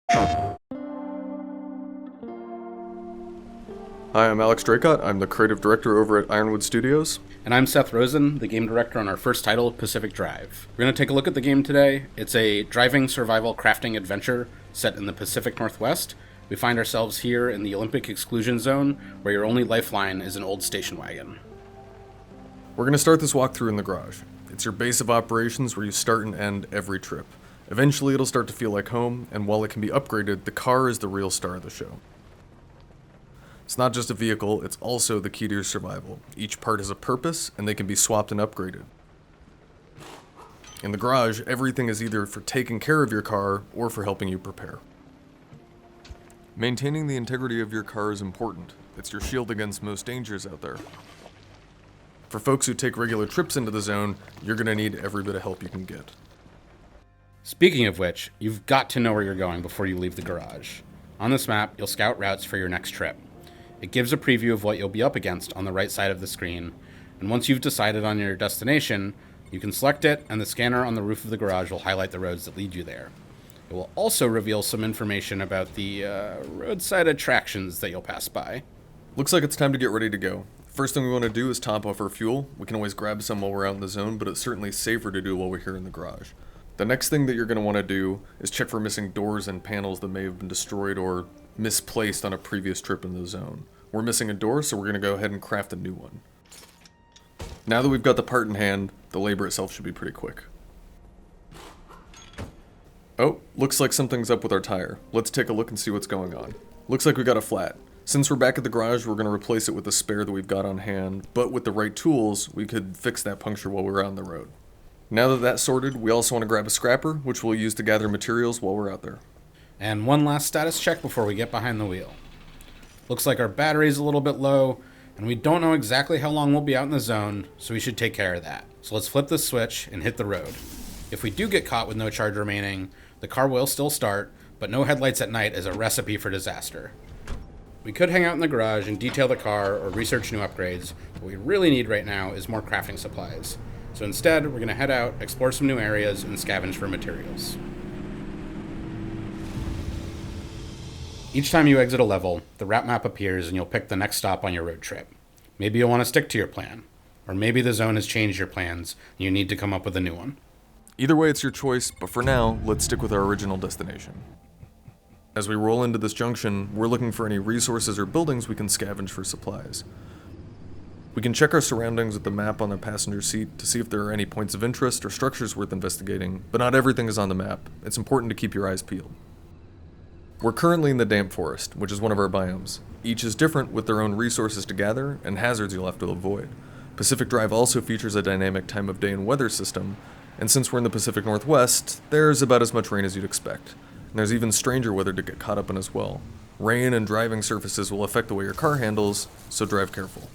Hi, I'm Alex Draycott. I'm the creative director over at Ironwood Studios. And I'm Seth Rosen, the game director on our first title, Pacific Drive. We're going to take a look at the game today. It's a driving survival crafting adventure set in the Pacific Northwest. We find ourselves here in the Olympic Exclusion Zone, where your only lifeline is an old station wagon. We're going to start this walkthrough in the garage. It's your base of operations where you start and end every trip. Eventually it'll start to feel like home, and while it can be upgraded, the car is the real star of the show. It's not just a vehicle, it's also the key to your survival. Each part has a purpose, and they can be swapped and upgraded. In the garage, everything is either for taking care of your car or for helping you prepare. Maintaining the integrity of your car is important. It's your shield against most dangers out there. For folks who take regular trips into the zone, you're going to need every bit of help you can get. Speaking of which, you've got to know where you're going before you leave the garage. On this map, you'll scout routes for your next trip. It gives a preview of what you'll be up against on the right side of the screen, and once you've decided on your destination, you can select it, and the scanner on the roof of the garage will highlight the roads that lead you there. It will also reveal some information about the roadside attractions that you'll pass by. Looks like it's time to get ready to go. First thing we want to do is top off our fuel. We can always grab some while we're out in the zone, but it's certainly safer to do while we're here in the garage. The next thing that you're going to want to do is check for missing doors and panels that may have been destroyed or misplaced on a previous trip in the zone. We're missing a door, so we're going to go ahead and craft a new one. Now that we've got the part in hand, the labor itself should be pretty quick. Oh, looks like something's up with our tire. Let's take a look and see what's going on. Looks like we got a flat. Since we're back at the garage, we're going to replace it with a spare that we've got on hand, but with the right tools, we could fix that puncture while we're on the road. Now that that's sorted, we also want to grab a scrapper, which we'll use to gather materials while we're out there. And one last status check before we get behind the wheel. Looks like our battery's a little bit low, and we don't know exactly how long we'll be out in the zone, so we should take care of that. So let's flip the switch and hit the road. If we do get caught with no charge remaining, the car will still start, but no headlights at night is a recipe for disaster. We could hang out in the garage and detail the car or research new upgrades. What we really need right now is more crafting supplies. So instead, we're going to head out, explore some new areas, and scavenge for materials. Each time you exit a level, the route map appears and you'll pick the next stop on your road trip. Maybe you'll want to stick to your plan, or maybe the zone has changed your plans and you need to come up with a new one. Either way, it's your choice, but for now, let's stick with our original destination. As we roll into this junction, we're looking for any resources or buildings we can scavenge for supplies. We can check our surroundings with the map on the passenger seat to see if there are any points of interest or structures worth investigating, but not everything is on the map. It's important to keep your eyes peeled. We're currently in the damp forest, which is one of our biomes. Each is different with their own resources to gather and hazards you'll have to avoid. Pacific Drive also features a dynamic time of day and weather system, and since we're in the Pacific Northwest, there's about as much rain as you'd expect. And there's even stranger weather to get caught up in as well. Rain and driving surfaces will affect the way your car handles, so drive careful.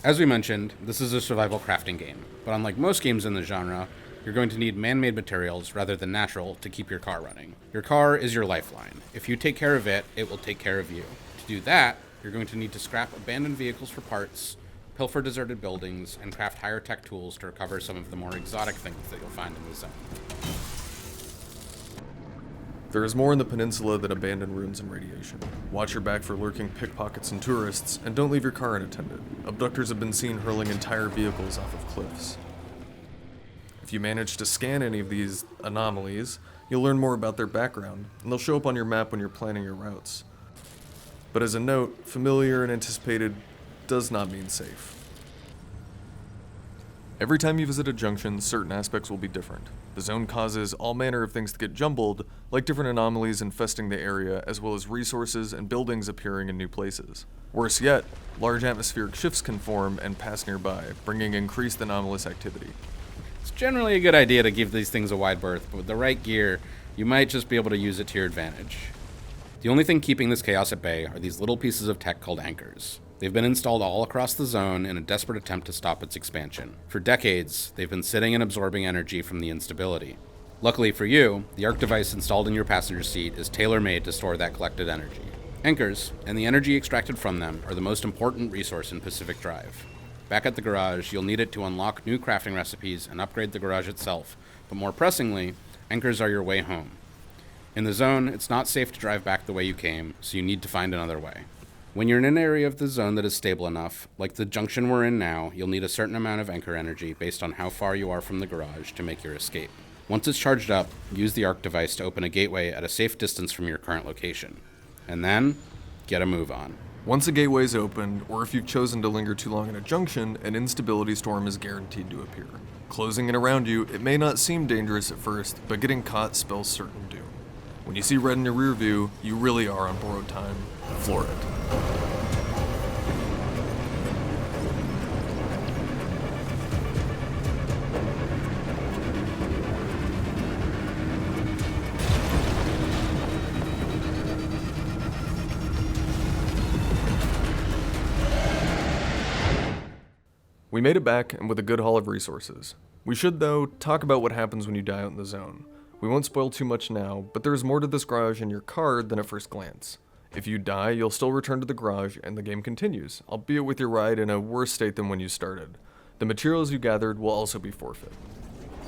As we mentioned, this is a survival crafting game, but unlike most games in the genre, you're going to need man-made materials rather than natural to keep your car running. Your car is your lifeline. If you take care of it, it will take care of you. To do that, you're going to need to scrap abandoned vehicles for parts, pilfer deserted buildings, and craft higher tech tools to recover some of the more exotic things that you'll find in the zone. There is more in the peninsula than abandoned ruins and radiation. Watch your back for lurking pickpockets and tourists, and don't leave your car unattended. Abductors have been seen hurling entire vehicles off of cliffs. If you manage to scan any of these anomalies, you'll learn more about their background, and they'll show up on your map when you're planning your routes. But as a note, familiar and anticipated does not mean safe. Every time you visit a junction, certain aspects will be different. The zone causes all manner of things to get jumbled, like different anomalies infesting the area, as well as resources and buildings appearing in new places. Worse yet, large atmospheric shifts can form and pass nearby, bringing increased anomalous activity. It's generally a good idea to give these things a wide berth, but with the right gear, you might just be able to use it to your advantage. The only thing keeping this chaos at bay are these little pieces of tech called anchors. They've been installed all across the zone in a desperate attempt to stop its expansion. For decades, they've been sitting and absorbing energy from the instability. Luckily for you, the arc device installed in your passenger seat is tailor-made to store that collected energy. Anchors, and the energy extracted from them, are the most important resource in Pacific Drive. Back at the garage, you'll need it to unlock new crafting recipes and upgrade the garage itself, but more pressingly, anchors are your way home. In the zone, it's not safe to drive back the way you came, so you need to find another way. When you're in an area of the zone that is stable enough, like the junction we're in now, you'll need a certain amount of anchor energy based on how far you are from the garage to make your escape. Once it's charged up, use the arc device to open a gateway at a safe distance from your current location. And then, get a move on. Once a gateway is opened, or if you've chosen to linger too long in a junction, an instability storm is guaranteed to appear. Closing in around you, it may not seem dangerous at first, but getting caught spells certain doom. When you see red in your rear view, you really are on borrowed time. Floor it. We made it back, and with a good haul of resources. We should, though, talk about what happens when you die out in the zone. We won't spoil too much now, but there is more to this garage and your car than at first glance. If you die, you'll still return to the garage, and the game continues, albeit with your ride in a worse state than when you started. The materials you gathered will also be forfeit.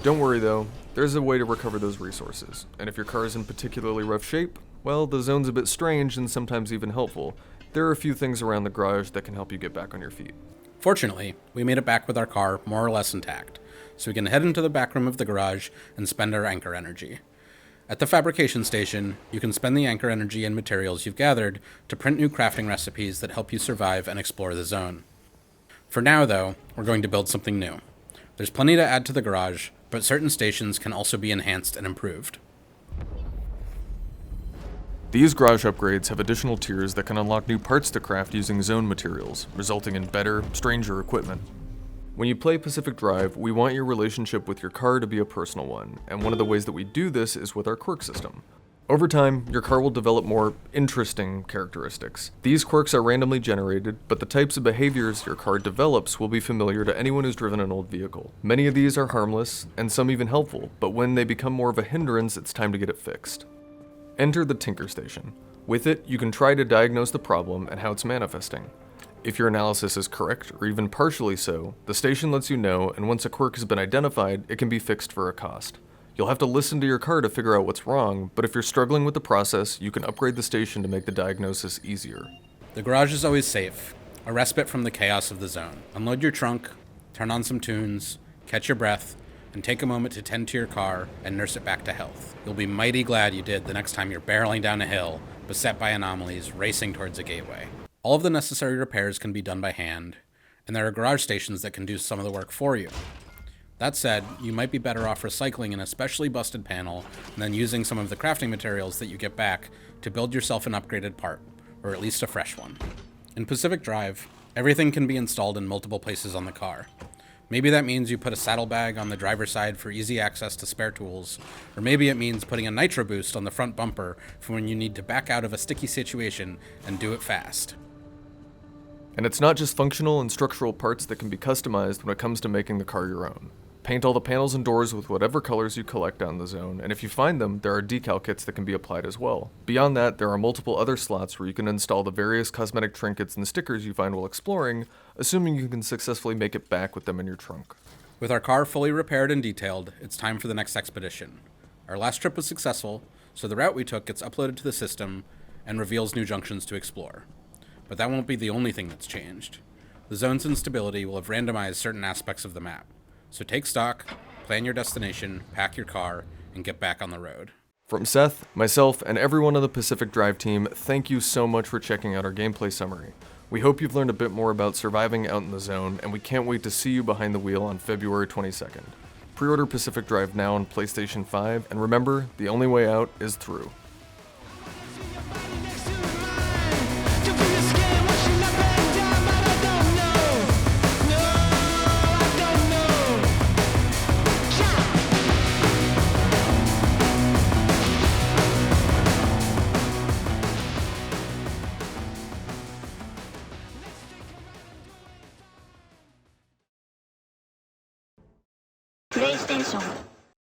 Don't worry though, there's a way to recover those resources, and if your car is in particularly rough shape, well, the zone's a bit strange and sometimes even helpful. There are a few things around the garage that can help you get back on your feet. Fortunately, we made it back with our car more or less intact, so we can head into the back room of the garage and spend our anchor energy. At the fabrication station, you can spend the anchor energy and materials you've gathered to print new crafting recipes that help you survive and explore the zone. For now, though, we're going to build something new. There's plenty to add to the garage, but certain stations can also be enhanced and improved. These garage upgrades have additional tiers that can unlock new parts to craft using zone materials, resulting in better, stranger equipment. When you play Pacific Drive, we want your relationship with your car to be a personal one, and one of the ways that we do this is with our quirk system. Over time, your car will develop more interesting characteristics. These quirks are randomly generated, but the types of behaviors your car develops will be familiar to anyone who's driven an old vehicle. Many of these are harmless, and some even helpful, but when they become more of a hindrance, it's time to get it fixed. Enter the Tinker Station. With it, you can try to diagnose the problem and how it's manifesting. If your analysis is correct, or even partially so, the station lets you know, and once a quirk has been identified, it can be fixed for a cost. You'll have to listen to your car to figure out what's wrong, but if you're struggling with the process, you can upgrade the station to make the diagnosis easier. The garage is always safe, a respite from the chaos of the zone. Unload your trunk, turn on some tunes, catch your breath, and take a moment to tend to your car and nurse it back to health. You'll be mighty glad you did the next time you're barreling down a hill, beset by anomalies, racing towards a gateway. All of the necessary repairs can be done by hand, and there are garage stations that can do some of the work for you. That said, you might be better off recycling an especially busted panel and then using some of the crafting materials that you get back to build yourself an upgraded part, or at least a fresh one. In Pacific Drive, everything can be installed in multiple places on the car. Maybe that means you put a saddlebag on the driver's side for easy access to spare tools, or maybe it means putting a nitro boost on the front bumper for when you need to back out of a sticky situation and do it fast. And it's not just functional and structural parts that can be customized when it comes to making the car your own. Paint all the panels and doors with whatever colors you collect down the zone, and if you find them, there are decal kits that can be applied as well. Beyond that, there are multiple other slots where you can install the various cosmetic trinkets and stickers you find while exploring, assuming you can successfully make it back with them in your trunk. With our car fully repaired and detailed, it's time for the next expedition. Our last trip was successful, so the route we took gets uploaded to the system and reveals new junctions to explore. But that won't be the only thing that's changed. The zone's instability will have randomized certain aspects of the map. So take stock, plan your destination, pack your car, and get back on the road. From Seth, myself, and everyone on the Pacific Drive team, thank you so much for checking out our gameplay summary. We hope you've learned a bit more about surviving out in the zone, and we can't wait to see you behind the wheel on February 22nd. Pre-order Pacific Drive now on PlayStation 5, and remember, the only way out is through. PlayStation